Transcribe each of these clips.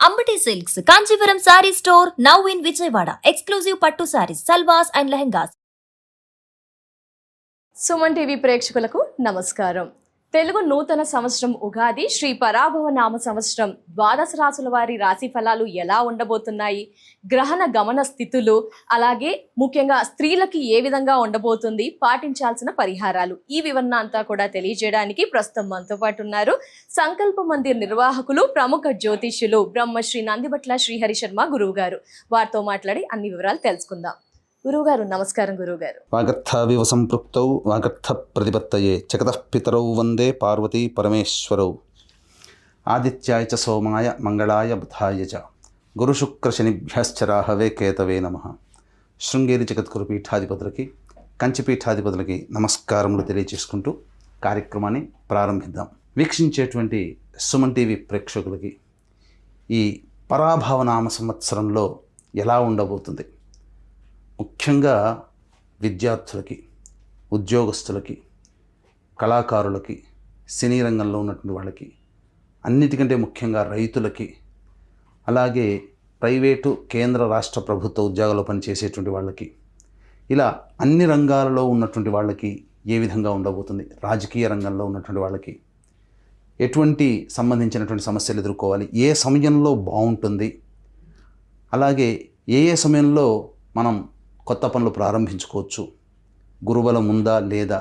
Ambati Silks, Kanchipuram Saree Store, now in Vijayawada. Exclusive Pattu Sarees, Salwas and Lehengas. Suman TV ప్రేక్షకులకు నమస్కారం. తెలుగు నూతన సంవత్సరం ఉగాది శ్రీ పరాభవ నామ సంవత్సరం ద్వాదశ రాశుల వారి రాశి ఫలాలు ఎలా ఉండబోతున్నాయి, గ్రహణ గమన స్థితులు, అలాగే ముఖ్యంగా స్త్రీలకి ఏ విధంగా ఉండబోతుంది, పాటించాల్సిన పరిహారాలు, ఈ వివరణ అంతా కూడా తెలియజేయడానికి ప్రస్తుతం మనతో పాటు ఉన్నారు సంకల్ప మందిర్ నిర్వాహకులు, ప్రముఖ జ్యోతిష్యులు బ్రహ్మశ్రీ నందిబట్ల శ్రీహరి శర్మ గురువు గారు. వారితో మాట్లాడి అన్ని వివరాలు తెలుసుకుందాం. గురువుగారు నమస్కారం. గురువుగారు, వాగర్థావివ సంపృక్తౌ వాగర్థ ప్రతిపత్తయే జగతః పితరౌ వందే పార్వతీ పరమేశ్వరౌ ఆదిత్యాయ చ సోమాయ మంగళాయ బుధాయ చ గురుశుక్రశనిభ్యశ్చ రాహవే కేతవే నమః. శృంగేరి జగద్గురు పీఠాధిపతులకి, కంచిపీఠాధిపతులకి నమస్కారములు తెలియచేసుకుంటూ కార్యక్రమాన్ని ప్రారంభిద్దాం. వీక్షించేటువంటి సుమన్ టీవీ ప్రేక్షకులకి ఈ పరాభవనామ సంవత్సరంలో ఎలా ఉండబోతుంది, ముఖ్యంగా విద్యార్థులకి, ఉద్యోగస్తులకి, కళాకారులకి, సినీ రంగంలో ఉన్నటువంటి వాళ్ళకి, అన్నిటికంటే ముఖ్యంగా రైతులకి, అలాగే ప్రైవేటు కేంద్ర రాష్ట్ర ప్రభుత్వ ఉద్యోగాల్లో పనిచేసేటువంటి వాళ్ళకి, ఇలా అన్ని రంగాలలో ఉన్నటువంటి వాళ్ళకి ఏ విధంగా ఉండబోతుంది, రాజకీయ రంగంలో ఉన్నటువంటి వాళ్ళకి ఎటువంటి సంబంధించినటువంటి సమస్యలు ఎదుర్కోవాలి, ఏ సమయంలో బాగుంటుంది, అలాగే ఏ సమయంలో మనం కొత్త పనులు ప్రారంభించుకోవచ్చు, గురుబలం ఉందా లేదా,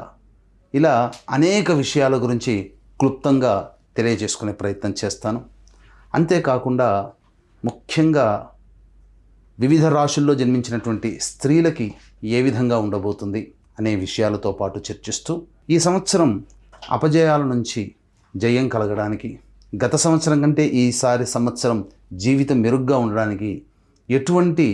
ఇలా అనేక విషయాల గురించి క్లుప్తంగా తెలియజేసుకునే ప్రయత్నం చేస్తాను. అంతేకాకుండా ముఖ్యంగా వివిధ రాశుల్లో జన్మించినటువంటి స్త్రీలకి ఏ విధంగా ఉండబోతుంది అనే విషయాలతో పాటు చర్చిస్తూ ఈ సంవత్సరం అపజయాల నుంచి జయం కలగడానికి, గత సంవత్సరం కంటే ఈసారి సంవత్సరం జీవితం మెరుగ్గా ఉండడానికి ఎటువంటి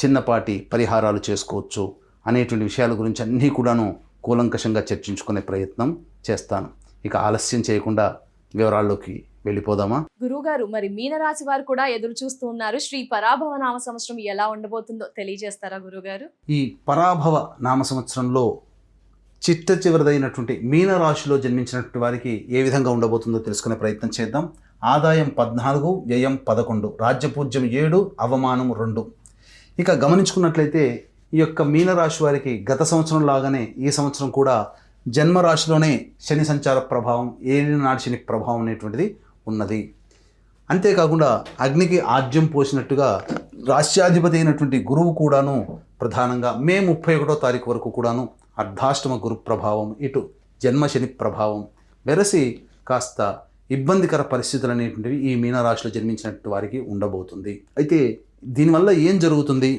చిన్నపాటి పరిహారాలు చేసుకోవచ్చు అనేటువంటి విషయాల గురించి అన్నీ కూడాను కూలంకషంగా చర్చించుకునే ప్రయత్నం చేస్తాను. ఇక ఆలస్యం చేయకుండా వివరాల్లోకి వెళ్ళిపోదామా? గురువుగారు, మరి మీనరాశి వారు కూడా ఎదురు చూస్తూ ఉన్నారు. శ్రీ పరాభవ నామ సంవత్సరం ఎలా ఉండబోతుందో తెలియజేస్తారా గురువుగారు? ఈ పరాభవ నామ సంవత్సరంలో చిట్ట చివరిదైనటువంటి మీనరాశిలో జన్మించినటువంటి వారికి ఏ విధంగా ఉండబోతుందో తెలుసుకునే ప్రయత్నం చేద్దాం. ఆదాయం 14, వ్యయం 11, రాజ్యపూజ్యం 7, అవమానం 2. ఇక గమనించుకున్నట్లయితే ఈ యొక్క మీనరాశి వారికి గత సంవత్సరం లాగానే ఈ సంవత్సరం కూడా జన్మరాశిలోనే శని సంచార ప్రభావం, ఏలినాటి శని ప్రభావం అనేటువంటిది ఉన్నది. అంతేకాకుండా అగ్నికి ఆజ్యం పోసినట్టుగా రాష్ట్రాధిపతి అయినటువంటి గురువు కూడాను ప్రధానంగా మే 31వ తారీఖు వరకు కూడాను అర్ధాష్టమ గురు ప్రభావం, ఇటు జన్మ శని ప్రభావం వెరసి కాస్త ఇబ్బందికర పరిస్థితులు అనేటువంటివి ఈ మీనరాశిలో జన్మించినటువంటి వారికి ఉండబోతుంది. అయితే దీనివల్ల ఏం జరుగుతుంది,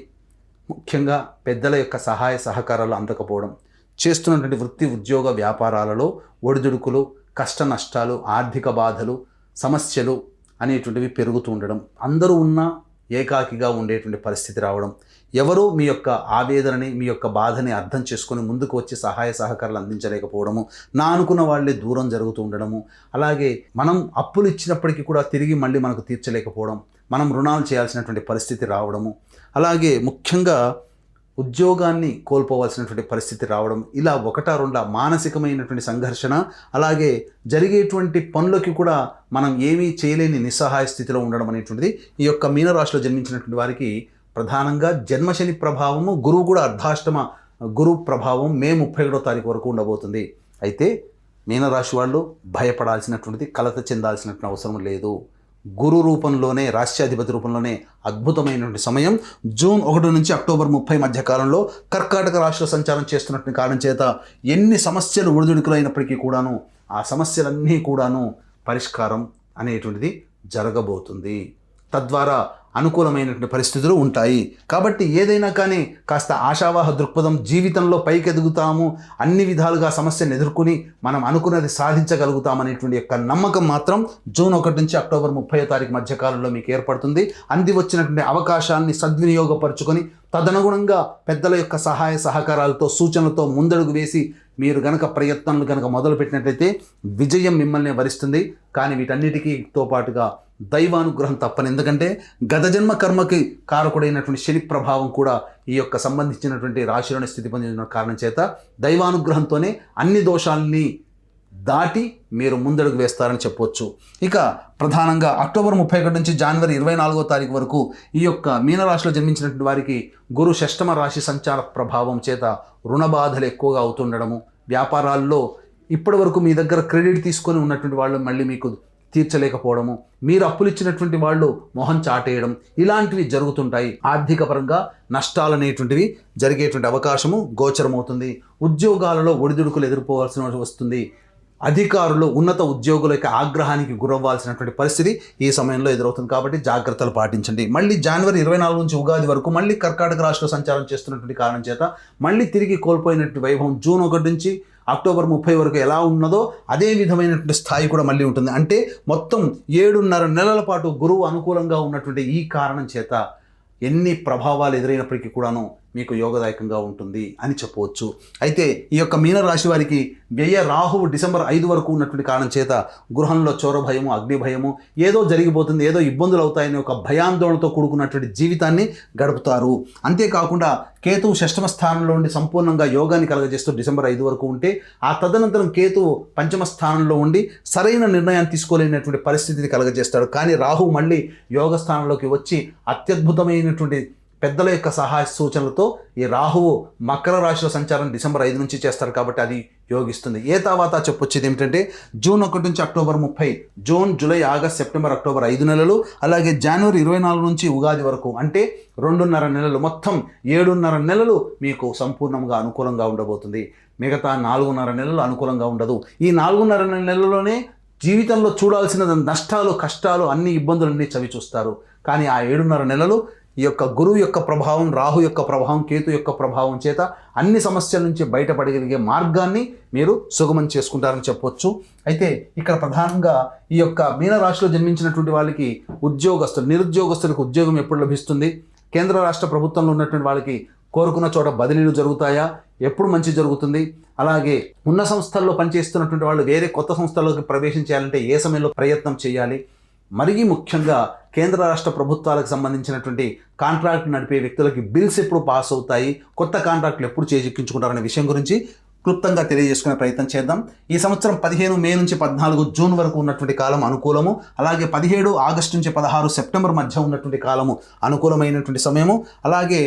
ముఖ్యంగా పెద్దల యొక్క సహాయ సహకారాలు అందకపోవడం, చేస్తున్నటువంటి వృత్తి ఉద్యోగ వ్యాపారాలలో ఒడిదుడుకులు, కష్ట నష్టాలు, ఆర్థిక బాధలు, సమస్యలు అనేటువంటివి పెరుగుతూ ఉండడం, అందరూ ఉన్నా ఏకాకిగా ఉండేటువంటి పరిస్థితి రావడం, ఎవరూ మీ యొక్క ఆవేదనని, మీ యొక్క బాధని అర్థం చేసుకొని ముందుకు వచ్చి సహాయ సహకారాలు అందించలేకపోవడము, నా అనుకున్న వాళ్ళే దూరం జరుగుతూ ఉండడము, అలాగే మనం అప్పులు ఇచ్చినప్పటికీ కూడా తిరిగి మళ్ళీ మనకు తీర్చలేకపోవడం, మనం రుణాలు చేయాల్సినటువంటి పరిస్థితి రావడము, అలాగే ముఖ్యంగా ఉద్యోగాన్ని కోల్పోవాల్సినటువంటి పరిస్థితి రావడం, ఇలా ఒకటా రెండా మానసికమైనటువంటి సంఘర్షణ, అలాగే జరిగేటువంటి పనులకి కూడా మనం ఏమీ చేయలేని నిస్సహాయ స్థితిలో ఉండడం అనేటువంటిది ఈ యొక్క మీనరాశిలో జన్మించినటువంటి వారికి ప్రధానంగా జన్మశని ప్రభావము, గురువు కూడా అర్ధాష్టమ గురు ప్రభావం మే 31వ తారీఖు వరకు ఉండబోతుంది. అయితే మీనరాశి వాళ్ళు భయపడాల్సినటువంటిది, కలత చెందాల్సినటువంటి అవసరం లేదు. గురు రూపంలోనే, రాష్ట్రాధిపతి రూపంలోనే అద్భుతమైనటువంటి సమయం జూన్ 1 నుంచి అక్టోబర్ 30 మధ్య కాలంలో కర్కాటక రాశిలో సంచారం చేస్తున్నటువంటి కారణం చేత ఎన్ని సమస్యలు ఒడిదుడుకులు అయినప్పటికీ కూడాను ఆ సమస్యలన్నీ కూడాను పరిష్కారం అనేటువంటిది జరగబోతుంది. తద్వారా అనుకూలమైనటువంటి పరిస్థితులు ఉంటాయి. కాబట్టి ఏదైనా కానీ కాస్త ఆశావాహ దృక్పథం, జీవితంలో పైకి ఎదుగుతాము, అన్ని విధాలుగా సమస్యను ఎదుర్కొని మనం అనుకున్నది సాధించగలుగుతామనేటువంటి యొక్క నమ్మకం మాత్రం జూన్ 1 నుంచి అక్టోబర్ 30వ తారీఖు మధ్యకాలంలో మీకు ఏర్పడుతుంది. అంది వచ్చినటువంటి అవకాశాన్ని సద్వినియోగపరుచుకొని తదనుగుణంగా పెద్దల యొక్క సహాయ సహకారాలతో, సూచనలతో ముందడుగు వేసి మీరు గనక ప్రయత్నాలు కనుక మొదలుపెట్టినట్లయితే విజయం మిమ్మల్ని వరిస్తుంది. కానీ వీటన్నిటికీతో పాటుగా దైవానుగ్రహం తప్పని, ఎందుకంటే గత జన్మ కర్మకి కారకుడైనటువంటి శని ప్రభావం కూడా ఈ యొక్క సంబంధించినటువంటి రాశిలోని స్థితి పొందిన కారణం చేత దైవానుగ్రహంతోనే అన్ని దోషాలని దాటి మీరు ముందడుగు వేస్తారని చెప్పవచ్చు. ఇక ప్రధానంగా అక్టోబర్ 31 నుంచి జనవరి 24వ తారీఖు వరకు ఈ యొక్క మీనరాశిలో జన్మించినటువంటి వారికి గురు షష్టమ రాశి సంచార ప్రభావం చేత రుణ బాధలు ఎక్కువగా అవుతుండడము, వ్యాపారాల్లో ఇప్పటి వరకు మీ దగ్గర క్రెడిట్ తీసుకొని ఉన్నటువంటి వాళ్ళు మళ్ళీ మీకు తీర్చలేకపోవడము, మీరు అప్పులు ఇచ్చినటువంటి వాళ్ళు మొహం చాటేయడం, ఇలాంటివి జరుగుతుంటాయి. ఆర్థిక పరంగా నష్టాలు అనేటువంటివి జరిగేటువంటి అవకాశము గోచరమవుతుంది. ఉద్యోగాలలో ఒడిదుడుకులు ఎదుర్కోవాల్సిన వస్తుంది. అధికారులు ఉన్నత ఉద్యోగుల యొక్క ఆగ్రహానికి గురవ్వాల్సినటువంటి పరిస్థితి ఈ సమయంలో ఎదురవుతుంది. కాబట్టి జాగ్రత్తలు పాటించండి. మళ్ళీ జనవరి 24 నుంచి ఉగాది వరకు మళ్ళీ కర్కాటక రాశిలో సంచారం చేస్తున్నటువంటి కారణం చేత మళ్ళీ తిరిగి కోల్పోయినటువంటి వైభవం జూన్ 1 నుంచి అక్టోబర్ 30 వరకు ఎలా ఉన్నదో అదే విధమైనటువంటి స్థాయి కూడా మళ్ళీ ఉంటుంది. అంటే మొత్తం 7.5 నెలల పాటు గురువు అనుకూలంగా ఉన్నటువంటి ఈ కారణం చేత ఎన్ని ప్రభావాలు ఎదురైనప్పటికీ కూడాను మీకు యోగదాయకంగా ఉంటుంది అని చెప్పవచ్చు. అయితే ఈ యొక్క మీనరాశి వారికి వ్యయ రాహువు డిసెంబర్ 5 వరకు ఉన్నటువంటి కారణం చేత గృహంలో చోర భయము, అగ్ని భయము, ఏదో జరిగిపోతుంది, ఏదో ఇబ్బందులు అవుతాయని ఒక భయాందోళనతో కూడుకున్నటువంటి జీవితాన్ని గడుపుతారు. అంతేకాకుండా కేతువు షష్టమ స్థానంలో ఉండి సంపూర్ణంగా యోగాన్ని కలగజేస్తూ డిసెంబర్ 5 వరకు ఉంటే, ఆ తదనంతరం కేతువు పంచమ స్థానంలో ఉండి సరైన నిర్ణయాన్ని తీసుకోలేనటువంటి పరిస్థితిని కలగజేస్తాడు. కానీ రాహువు మళ్ళీ యోగ స్థానంలోకి వచ్చి అత్యద్భుతమైనటువంటి పెద్దల యొక్క సహాయ సూచనలతో ఈ రాహువు మకర రాశిలో సంచారం డిసెంబర్ 5 నుంచి చేస్తారు. కాబట్టి అది యోగిస్తుంది. ఏ తర్వాత చెప్పొచ్చేది ఏమిటంటే జూన్ 1 నుంచి October 30, June, July, August, September, October 5 నెలలు, అలాగే జనవరి 24 నుంచి ఉగాది వరకు అంటే 2.5 నెలలు, మొత్తం 7.5 నెలలు మీకు సంపూర్ణంగా అనుకూలంగా ఉండబోతుంది. మిగతా 4.5 నెలలు అనుకూలంగా ఉండదు. ఈ 4.5 నెలల్లోనే జీవితంలో చూడాల్సిన నష్టాలు, కష్టాలు, అన్ని ఇబ్బందులన్నీ చవి చూస్తారు. కానీ ఆ 7.5 నెలలు ఈ యొక్క గురువు యొక్క ప్రభావం, రాహు యొక్క ప్రభావం, కేతు యొక్క ప్రభావం చేత అన్ని సమస్యల నుంచి బయటపడగలిగే మార్గాన్ని మీరు సుగమం చేసుకుంటారని చెప్పొచ్చు. అయితే ఇక్కడ ప్రధానంగా ఈ యొక్క మీనరాశిలో జన్మించినటువంటి వాళ్ళకి నిరుద్యోగస్తులకు ఉద్యోగం ఎప్పుడు లభిస్తుంది, కేంద్ర రాష్ట్ర ప్రభుత్వంలో ఉన్నటువంటి వాళ్ళకి కోరుకున్న చోట బదిలీలు జరుగుతాయా, ఎప్పుడు మంచి జరుగుతుంది, అలాగే ఉన్న సంస్థల్లో పనిచేస్తున్నటువంటి వాళ్ళు వేరే కొత్త సంస్థల్లోకి ప్రవేశం చేయాలంటే ఏ సమయంలో ప్రయత్నం చేయాలి, మరీ ముఖ్యంగా కేంద్ర రాష్ట్ర ప్రభుత్వాలకు సంబంధించినటువంటి కాంట్రాక్ట్ నడిపే వ్యక్తులకి బిల్స్ ఎప్పుడు పాస్ అవుతాయి, కొత్త కాంట్రాక్టులు ఎప్పుడు చేజిక్కించుకుంటారనే విషయం గురించి క్లుప్తంగా తెలియజేసుకునే ప్రయత్నం చేద్దాం. ఈ సంవత్సరం 15 మే నుంచి 14 జూన్ వరకు ఉన్నటువంటి కాలం అనుకూలము, అలాగే 17 ఆగస్టు నుంచి 16 సెప్టెంబర్ మధ్య ఉన్నటువంటి కాలము అనుకూలమైనటువంటి సమయము, అలాగే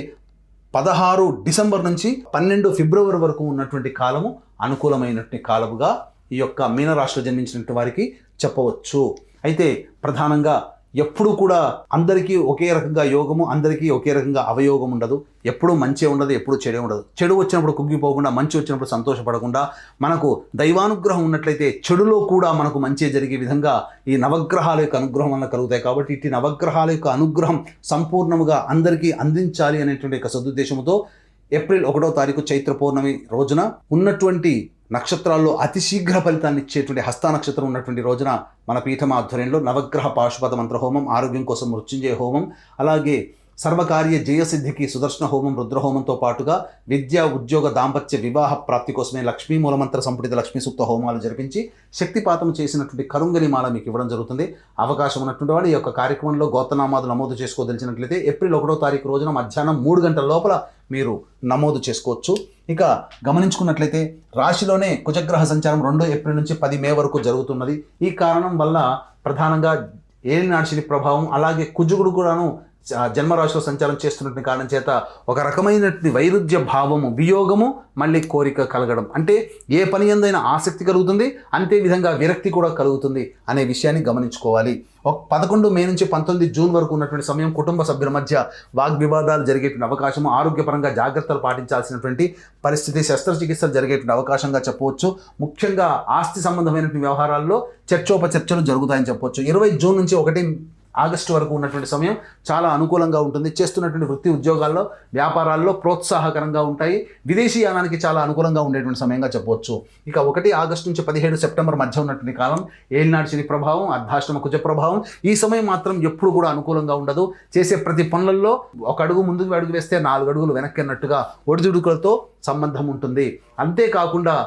16 డిసెంబర్ నుంచి 12 ఫిబ్రవరి వరకు ఉన్నటువంటి కాలము అనుకూలమైనటువంటి కాలముగా ఈ యొక్క మీనరాశిలో జన్మించినటువంటి వారికి చెప్పవచ్చు. అయితే ప్రధానంగా ఎప్పుడు కూడా అందరికీ ఒకే రకంగా యోగము, అందరికీ ఒకే రకంగా అవయోగం ఉండదు. ఎప్పుడూ మంచి ఉండదు, ఎప్పుడు చెడే ఉండదు. చెడు వచ్చినప్పుడు కుంగిపోకుండా, మంచి వచ్చినప్పుడు సంతోషపడకుండా, మనకు దైవానుగ్రహం ఉన్నట్లయితే చెడులో కూడా మనకు మంచి జరిగే విధంగా ఈ నవగ్రహాల యొక్క అనుగ్రహం వల్ల కలుగుతాయి. కాబట్టి ఇట్టి నవగ్రహాల యొక్క అనుగ్రహం సంపూర్ణముగా అందరికీ అందించాలి అనేటువంటి ఒక సదుద్దేశంతో ఏప్రిల్ 1వ తారీఖు చైత్ర పౌర్ణమి రోజున ఉన్నటువంటి నక్షత్రాల్లో అతి శీఘ్ర ఫలితాన్ని ఇచ్చేటువంటి హస్త నక్షత్రం ఉన్నటువంటి రోజున మన పీఠం ఆధ్వర్యంలో నవగ్రహ పాశుపత మంత్ర హోమం, ఆరోగ్యం కోసం మృత్యుంజయ హోమం, అలాగే సర్వకార్య జయసిద్ధికి సుదర్శన హోమం, రుద్రహోమంతో పాటుగా విద్య, ఉద్యోగ, దాంపత్య, వివాహ ప్రాప్తి కోసమే లక్ష్మీ మూలమంత్ర సంపుటిత లక్ష్మీ సూక్త హోమాలు జరిపించి శక్తిపాతం చేసినటువంటి కరుంగలి మాల మీకు ఇవ్వడం జరుగుతుంది. అవకాశం ఉన్నటువంటి వాడు ఈ యొక్క కార్యక్రమంలో గోత్రనామాలు నమోదు చేసుకోదలిచినట్లయితే ఏప్రిల్ 1వ తారీఖు రోజున మధ్యాహ్నం 3 గంటల లోపల మీరు నమోదు చేసుకోవచ్చు. ఇక గమనించుకున్నట్లయితే రాశిలోనే కుజగ్రహ సంచారం 2 ఏప్రిల్ నుంచి 10 మే వరకు జరుగుతున్నది. ఈ కారణం వల్ల ప్రధానంగా ఏలినాటి శని ప్రభావం, అలాగే కుజుగుడు కూడాను జన్మరాశిలో సంచారం చేస్తున్నటువంటి కారణం చేత ఒక రకమైనటువంటి వైరుధ్య భావము, వియోగము, మళ్ళీ కోరిక కలగడం, అంటే ఏ పని ఎందైనా ఆసక్తి కలుగుతుంది, అంతే విధంగా విరక్తి కూడా కలుగుతుంది అనే విషయాన్ని గమనించుకోవాలి. 11 మే నుంచి 19 జూన్ వరకు ఉన్నటువంటి సమయం కుటుంబ సభ్యుల మధ్య వాగ్వివాదాలు జరిగేటువంటి అవకాశము, ఆరోగ్యపరంగా జాగ్రత్తలు పాటించాల్సినటువంటి పరిస్థితి, శస్త్రచికిత్సలు జరిగేటువంటి అవకాశంగా చెప్పవచ్చు. ముఖ్యంగా ఆస్తి సంబంధమైనటువంటి వ్యవహారాల్లో చర్చోపచర్చలు జరుగుతాయని చెప్పవచ్చు. 20 జూన్ నుంచి 1 ఆగస్టు వరకు ఉన్నటువంటి సమయం చాలా అనుకూలంగా ఉంటుంది. చేస్తున్నటువంటి వృత్తి ఉద్యోగాల్లో, వ్యాపారాల్లో ప్రోత్సాహకరంగా ఉంటాయి. విదేశీయానానికి చాలా అనుకూలంగా ఉండేటువంటి సమయంగా చెప్పవచ్చు. ఇక 1 ఆగస్టు నుంచి 17 సెప్టెంబర్ మధ్య ఉన్నటువంటి కాలం ఏలినాటి శని ప్రభావం, అర్ధాష్టమ కుజ ప్రభావం. ఈ సమయం మాత్రం ఎప్పుడు కూడా అనుకూలంగా ఉండదు. చేసే ప్రతి పనులలో 1 అడుగు ముందుకు అడుగు వేస్తే 4 అడుగులు వెనక్కి అన్నట్టుగా ఒడిదుడుకులతో సంబంధం ఉంటుంది. అంతేకాకుండా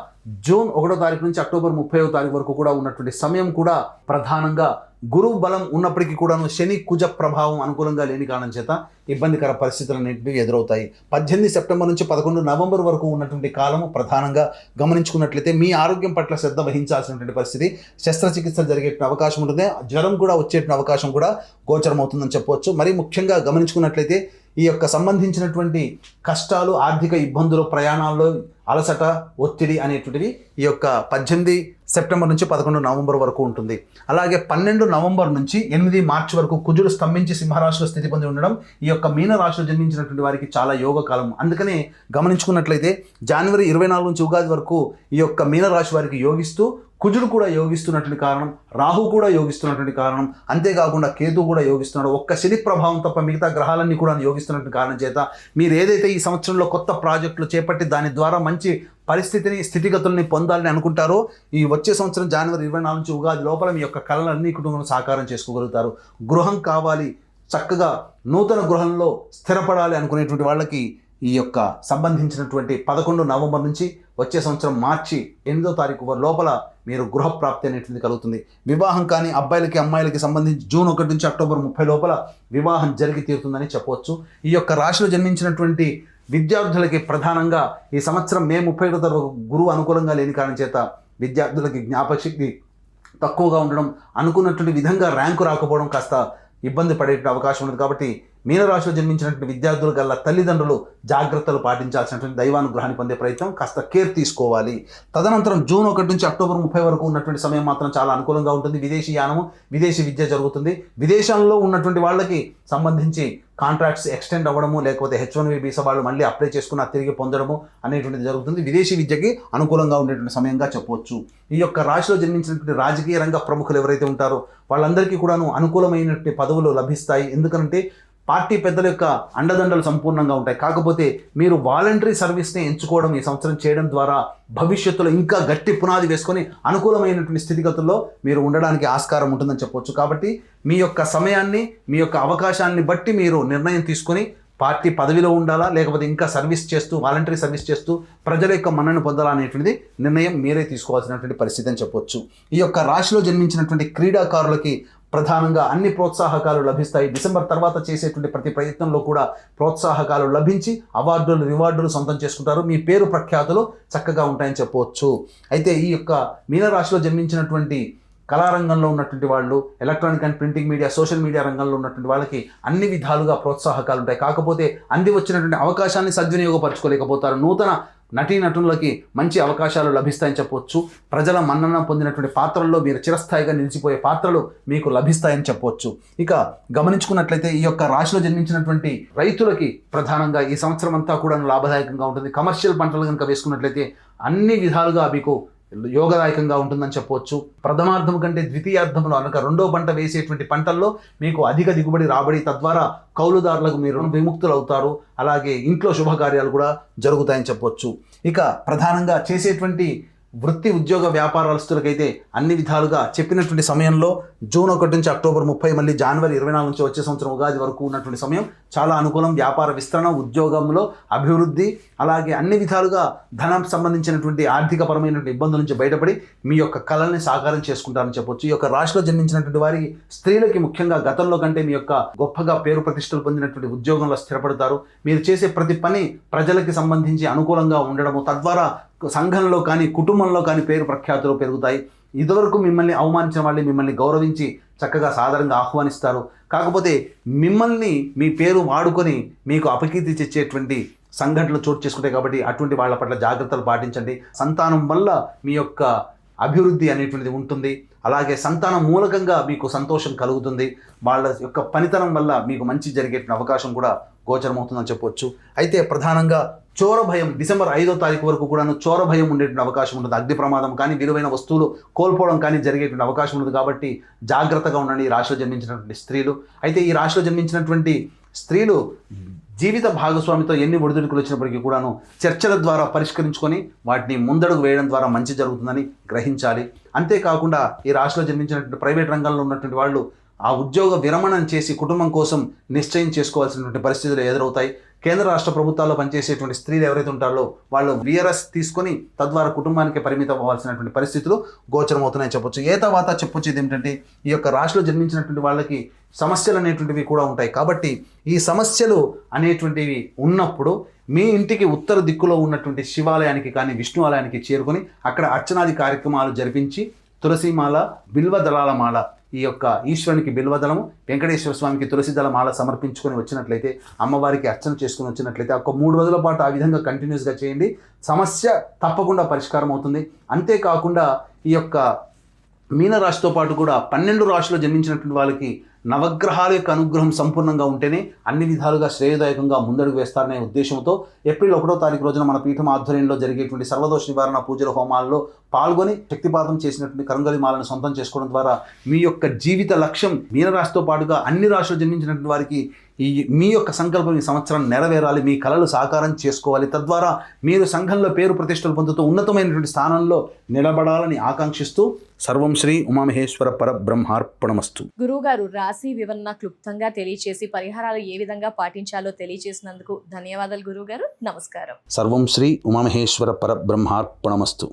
జూన్ 1వ తారీఖు నుంచి అక్టోబర్ 30వ తారీఖు వరకు కూడా ఉన్నటువంటి సమయం కూడా ప్రధానంగా గురువు బలం ఉన్నప్పటికీ కూడాను శని కుజ ప్రభావం అనుకూలంగా లేని కారణం చేత ఇబ్బందికర పరిస్థితులన్నింటినీ ఎదురవుతాయి. 18 సెప్టెంబర్ నుంచి 11 నవంబర్ వరకు ఉన్నటువంటి కాలము ప్రధానంగా గమనించుకున్నట్లయితే మీ ఆరోగ్యం పట్ల శ్రద్ధ వహించాల్సినటువంటి పరిస్థితి, శస్త్రచికిత్సలు జరిగే అవకాశం ఉంటుంది, జ్వరం కూడా వచ్చే అవకాశం కూడా గోచరమవుతుందని చెప్పవచ్చు. మరి ముఖ్యంగా గమనించుకున్నట్లయితే ఈ యొక్క సంబంధించినటువంటి కష్టాలు, ఆర్థిక ఇబ్బందులు, ప్రయాణాల్లో అలసట, ఒత్తిడి అనేటువంటివి ఈ యొక్క 18 సెప్టెంబర్ నుంచి 11 నవంబర్ వరకు ఉంటుంది. అలాగే 12 నవంబర్ నుంచి 8 మార్చి వరకు కుజుడు స్తంభించి సింహరాశిలో స్థితి పొంది ఉండడం ఈ యొక్క మీనరాశిలో జన్మించినటువంటి వారికి చాలా యోగకాలం. అందుకనే గమనించుకున్నట్లయితే జనవరి 24 నుంచి ఉగాది వరకు ఈ యొక్క మీనరాశి వారికి యోగిస్తూ, కుజుడు కూడా యోగిస్తున్నటువంటి కారణం, రాహు కూడా యోగిస్తున్నటువంటి కారణం, అంతేకాకుండా కేతు కూడా యోగిస్తున్నాడు. ఒక్క శని ప్రభావం తప్ప మిగతా గ్రహాలన్నీ కూడా యోగిస్తున్నటువంటి కారణం చేత మీరు ఏదైతే ఈ సంవత్సరంలో కొత్త ప్రాజెక్టులు చేపట్టి దాని ద్వారా మంచి పరిస్థితిని, స్థితిగతుల్ని పొందాలని అనుకుంటారో ఈ వచ్చే సంవత్సరం జనవరి 24 నుంచి ఉగాది లోపల మీ యొక్క కళలన్నీ కుటుంబం సాకారం చేసుకోగలుగుతారు. గృహం కావాలి, చక్కగా నూతన గృహంలో స్థిరపడాలి అనుకునేటువంటి వాళ్ళకి ఈ యొక్క సంబంధించినటువంటి 11 నవంబర్ నుంచి వచ్చే సంవత్సరం మార్చి 8వ తారీఖు లోపల మీరు గృహప్రాప్తి అనేటువంటిది కలుగుతుంది. వివాహం కానీ అబ్బాయిలకి అమ్మాయిలకి సంబంధించి జూన్ 1 నుంచి అక్టోబర్ 30 లోపల వివాహం జరిగి తీరుతుందని చెప్పవచ్చు. ఈ యొక్క రాశిలో జన్మించినటువంటి విద్యార్థులకి ప్రధానంగా ఈ సంవత్సరం మే 31 వరకు గురువు అనుకూలంగా లేని కారణం చేత విద్యార్థులకి జ్ఞాపకశక్తి తక్కువగా ఉండడం, అనుకున్నటువంటి విధంగా ర్యాంకు రాకపోవడం, కాస్త ఇబ్బంది పడే అవకాశం ఉంది. కాబట్టి మీనరాశిలో జన్మించినటువంటి విద్యార్థులు గల తల్లిదండ్రులు జాగ్రత్తలు పాటించాల్సినటువంటి దైవానుగ్రహాన్ని పొందే ప్రయత్నం, కాస్త కేర్ తీసుకోవాలి. తదనంతరం జూన్ 1 నుంచి అక్టోబర్ 30 వరకు ఉన్నటువంటి సమయం మాత్రం చాలా అనుకూలంగా ఉంటుంది. విదేశీ యానము, విదేశీ విద్య జరుగుతుంది. విదేశాల్లో ఉన్నటువంటి వాళ్ళకి సంబంధించి కాంట్రాక్ట్స్ ఎక్స్టెండ్ అవ్వడము, లేకపోతే H1B వీసా వాళ్ళు మళ్ళీ అప్లై చేసుకున్న తిరిగి పొందడము అనేటువంటిది జరుగుతుంది. విదేశీ విద్యకి అనుకూలంగా ఉండేటువంటి సమయంగా చెప్పవచ్చు. ఈ యొక్క రాశిలో జన్మించినటువంటి రాజకీయ రంగ ప్రముఖులు ఎవరైతే ఉంటారో వాళ్ళందరికీ కూడాను అనుకూలమైనటువంటి పదవులు లభిస్తాయి. ఎందుకంటే పార్టీ పెద్దల యొక్క అండదండలు సంపూర్ణంగా ఉంటాయి. కాకపోతే మీరు వాలంటరీ సర్వీస్ని ఎంచుకోవడం, ఈ సంవత్సరం చేయడం ద్వారా భవిష్యత్తులో ఇంకా గట్టి పునాది వేసుకొని అనుకూలమైనటువంటి స్థితిగతుల్లో మీరు ఉండడానికి ఆస్కారం ఉంటుందని చెప్పవచ్చు. కాబట్టి మీ యొక్క సమయాన్ని, మీ యొక్క అవకాశాన్ని బట్టి మీరు నిర్ణయం తీసుకొని పార్టీ పదవిలో ఉండాలా, లేకపోతే ఇంకా సర్వీస్ చేస్తూ, వాలంటరీ సర్వీస్ చేస్తూ ప్రజల యొక్క మన్నను పొందాలా అనేటువంటిది నిర్ణయం మీరే తీసుకోవాల్సినటువంటి పరిస్థితి అని చెప్పవచ్చు. ఈ యొక్క రాశిలో జన్మించినటువంటి క్రీడాకారులకి ప్రధానంగా అన్ని ప్రోత్సాహకాలు లభిస్తాయి. డిసెంబర్ తర్వాత చేసేటువంటి ప్రతి ప్రయత్నంలో కూడా ప్రోత్సాహకాలు లభించి అవార్డులు, రివార్డులు సొంతం చేసుకుంటారు. మీ పేరు ప్రఖ్యాతులు చక్కగా ఉంటాయని చెప్పవచ్చు. అయితే ఈ యొక్క మీనరాశిలో జన్మించినటువంటి కళారంగంలో ఉన్నటువంటి వాళ్ళు, electronic and printing media, social media రంగంలో ఉన్నటువంటి వాళ్ళకి అన్ని విధాలుగా ప్రోత్సాహకాలు ఉంటాయి. కాకపోతే అంది వచ్చినటువంటి అవకాశాన్ని సద్వినియోగపరచుకోలేకపోతారు. నూతన నటీనటులకి మంచి అవకాశాలు లభిస్తాయని చెప్పవచ్చు. ప్రజల మన్నన పొందినటువంటి పాత్రల్లో మీరు చిరస్థాయిగా నిలిచిపోయే పాత్రలు మీకు లభిస్తాయని చెప్పవచ్చు. ఇక గమనించుకున్నట్లయితే ఈ యొక్క రాశిలో జన్మించినటువంటి రైతులకి ప్రధానంగా ఈ సంవత్సరం అంతా కూడా లాభదాయకంగా ఉంటుంది. కమర్షియల్ పంటలు కనుక వేసుకున్నట్లయితే అన్ని విధాలుగా మీకు యోగదాయకంగా ఉంటుందని చెప్పవచ్చు. ప్రథమార్థం కంటే ద్వితీయార్థంలో అనగా రెండో పంట వేసేటువంటి పంటల్లో మీకు అధిక దిగుబడి రాబడి, తద్వారా కౌలుదారులకు మీరు విముక్తులు అవుతారు. అలాగే ఇంట్లో శుభకార్యాలు కూడా జరుగుతాయని చెప్పవచ్చు. ఇక ప్రధానంగా చేసేటువంటి వృత్తి, ఉద్యోగ, వ్యాపారస్తులకైతే అన్ని విధాలుగా చెప్పినటువంటి సమయంలో జూన్ 1 నుంచి అక్టోబర్ 30, మళ్ళీ జనవరి 24 నుంచి వచ్చే సంవత్సరం ఉగాది వరకు ఉన్నటువంటి సమయం చాలా అనుకూలం. వ్యాపార విస్తరణ, ఉద్యోగంలో అభివృద్ధి, అలాగే అన్ని విధాలుగా ధనం సంబంధించినటువంటి ఆర్థికపరమైనటువంటి ఇబ్బందుల నుంచి బయటపడి మీ యొక్క కళల్ని సాకారం చేసుకుంటారని చెప్పొచ్చు. ఈ యొక్క రాశిలో జన్మించినటువంటి వారికి, స్త్రీలకి ముఖ్యంగా గతంలో కంటే మీ యొక్క గొప్పగా పేరు ప్రతిష్టలు పొందినటువంటి ఉద్యోగంలో స్థిరపడతారు. మీరు చేసే ప్రతి పని ప్రజలకి సంబంధించి అనుకూలంగా ఉండడము, తద్వారా సంఘంలో కానీ కుటుంబంలో కానీ పేరు ప్రఖ్యాతులు పెరుగుతాయి. ఇదివరకు మిమ్మల్ని అవమానించిన వాళ్ళు మిమ్మల్ని గౌరవించి చక్కగా సాధారణంగా ఆహ్వానిస్తారు. కాకపోతే మిమ్మల్ని మీ పేరు వాడుకొని మీకు అపకీర్తి తెచ్చేటువంటి సంఘటనలు చోటు చేసుకుంటాయి. కాబట్టి అటువంటి వాళ్ళ పట్ల జాగ్రత్తలు పాటించండి. సంతానం వల్ల మీ యొక్క అభివృద్ధి అనేటువంటిది ఉంటుంది. అలాగే సంతానం మూలకంగా మీకు సంతోషం కలుగుతుంది. వాళ్ళ యొక్క పనితనం వల్ల మీకు మంచి జరిగేటువంటి అవకాశం కూడా గోచరమవుతుందని చెప్పవచ్చు. అయితే ప్రధానంగా చోర భయం, డిసెంబర్ 5వ తారీఖు వరకు కూడాను చోర భయం ఉండేటువంటి అవకాశం ఉంటుంది. అగ్ని ప్రమాదం కానీ, విలువైన వస్తువులు కోల్పోవడం కానీ జరిగేటువంటి అవకాశం ఉంటుంది. కాబట్టి జాగ్రత్తగా ఉండండి ఈ రాశిలో జన్మించినటువంటి స్త్రీలు. అయితే ఈ రాశిలో జన్మించినటువంటి స్త్రీలు జీవిత భాగస్వామితో ఎన్ని ఒడిదుడుకులు వచ్చినప్పటికీ కూడాను చర్చల ద్వారా పరిష్కరించుకొని వాటిని ముందడుగు వేయడం ద్వారా మంచి జరుగుతుందని గ్రహించాలి. అంతేకాకుండా ఈ రాశిలో జన్మించినటువంటి ప్రైవేట్ రంగంలో ఉన్నటువంటి వాళ్ళు ఆ ఉద్యోగ విరమణం చేసి కుటుంబం కోసం నిశ్చయం చేసుకోవాల్సినటువంటి పరిస్థితులు ఎదురవుతాయి. కేంద్ర రాష్ట్ర ప్రభుత్వాల్లో పనిచేసేటువంటి స్త్రీలు ఎవరైతే ఉంటారో వాళ్ళు VRS తీసుకొని తద్వారా కుటుంబానికి పరిమితం అవ్వాల్సినటువంటి పరిస్థితులు గోచరమవుతున్నాయని చెప్పొచ్చు. తర్వాత చెప్పొచ్చేది ఏమిటంటే ఈ యొక్క రాశిలో జన్మించినటువంటి వాళ్ళకి సమస్యలు అనేటువంటివి కూడా ఉంటాయి. కాబట్టి ఈ సమస్యలు అనేటువంటివి ఉన్నప్పుడు మీ ఇంటికి ఉత్తర దిక్కులో ఉన్నటువంటి శివాలయానికి కానీ విష్ణు ఆలయానికి చేరుకొని అక్కడ అర్చనాది కార్యక్రమాలు జరిపించి తులసిమాల, బిల్వదళాల మాల, ఈ యొక్క ఈశ్వరునికి బిల్వదళము, వెంకటేశ్వర స్వామికి తులసి దళ మాల సమర్పించుకొని వచ్చినట్లయితే, అమ్మవారికి అర్చన చేసుకుని వచ్చినట్లయితే ఒక 3 రోజుల పాటు ఆ విధంగా కంటిన్యూస్గా చేయండి. సమస్య తప్పకుండా పరిష్కారం అవుతుంది. అంతేకాకుండా ఈ యొక్క మీనరాశితో పాటు కూడా 12 రాశిలో జన్మించినటువంటి వాళ్ళకి నవగ్రహాల యొక్క అనుగ్రహం సంపూర్ణంగా ఉంటేనే అన్ని విధాలుగా శ్రేయదాయకంగా ముందడుగు వేస్తారనే ఉద్దేశంతో ఏప్రిల్ 1వ తారీఖు రోజున మన పీఠం ఆధ్వర్యంలో జరిగేటువంటి సర్వదోష నివారణ పూజల హోమాల్లో పాల్గొని శక్తిపాతం చేసినటువంటి కరంగలి మాలను సొంతం చేసుకోవడం ద్వారా మీ యొక్క జీవిత లక్ష్యం మీనరాశితో పాటుగా అన్ని రాశులు జన్మించినటువంటి వారికి మీ యొక్క సంకల్పం ఈ సంవత్సరం నెరవేరాలి, మీ కలలు సాకారం చేసుకోవాలి, తద్వారా మీరు సంఘంలో పేరు ప్రతిష్టలు పొందుతూ ఉన్నతమైనటువంటి స్థానంలో నిలబడాలని ఆకాంక్షిస్తూ సర్వం శ్రీ ఉమామహేశ్వర పరబ్రహ్మార్పణమస్తు. గురువుగారు రాశి వివరణ క్లుప్తంగా తెలియచేసి పరిహారాలు ఏ విధంగా పాటించాలో తెలియచేసినందుకు ధన్యవాదాలు గురువుగారు. నమస్కారం. సర్వం శ్రీ ఉమామహేశ్వర పరబ్రహ్మార్పణమస్తు.